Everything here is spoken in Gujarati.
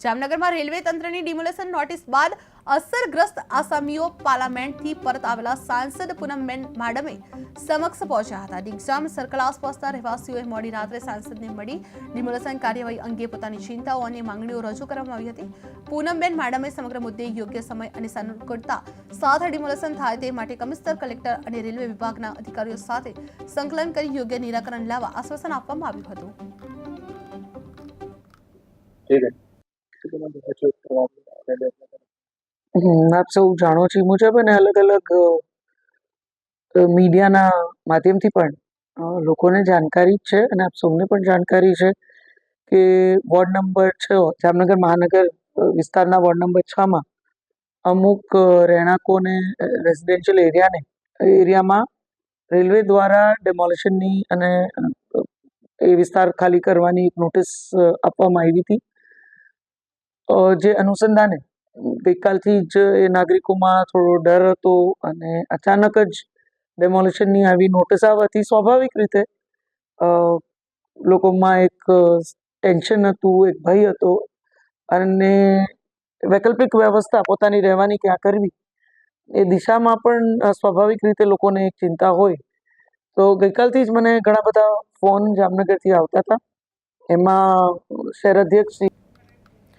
જામનગરમાં રેલવે તંત્રની ડિમોલેશન નોટિસ બાદ અસરગ્રસ્ત આસામીઓ પાર્લામેન્ટથી પરત આવેલા સાંસદ પૂનમબેન માડમે સમક્ષ પહોંચ્યા હતા. ડિગ્જામ સર્કલ આસપાસના રહેવાસીઓએ મોડી રાત્રે સાંસદને મળી ડિમોલેશન કાર્યવાહી અંગે પોતાની ચિંતાઓ અને માંગણીઓ રજૂ કરવામાં આવી હતી. પૂનમબેન માડમે સમગ્ર મુદ્દે યોગ્ય સમય અને સાનુકૂળતા સાથે ડિમોલેશન થાય તે માટે કમિશનર, કલેક્ટર અને રેલવે વિભાગના અધિકારીઓ સાથે સંકલન કરી યોગ્ય નિરાકરણ લાવવા આશ્વાસન આપવામાં આવ્યું હતું. આપ સૌ જાણો છો મુજબ અને અલગ અલગ મીડિયાના માધ્યમથી પણ લોકોને જાણકારી જ છે અને આપ સૌને પણ જાણકારી છે કે વોર્ડ નંબર 6 જામનગર મહાનગર વિસ્તારના વોર્ડ નંબર 6માં અમુક રહેણાંકોને રેસિડેન્શિયલ એરિયામાં રેલવે દ્વારા ડેમોલિશનની અને એ વિસ્તાર ખાલી કરવાની એક નોટિસ આપવામાં આવી હતી. જે અનુસંધાને ગઈકાલથી જ એ નાગરિકોમાં થોડો ડર હતો અને અચાનક જ ડેમોલિશનની આવી નોટિસ આવવાથી સ્વાભાવિક રીતે લોકોમાં એક ટેન્શન હતું, એક ભય હતો અને વૈકલ્પિક વ્યવસ્થા પોતાની રહેવાની ક્યાં કરવી એ દિશામાં પણ સ્વાભાવિક રીતે લોકોને એક ચિંતા હોય. તો ગઈકાલથી જ મને ઘણા બધા ફોન જામનગરથી આવતા હતા. એમાં શહેર અધ્યક્ષ શ્રી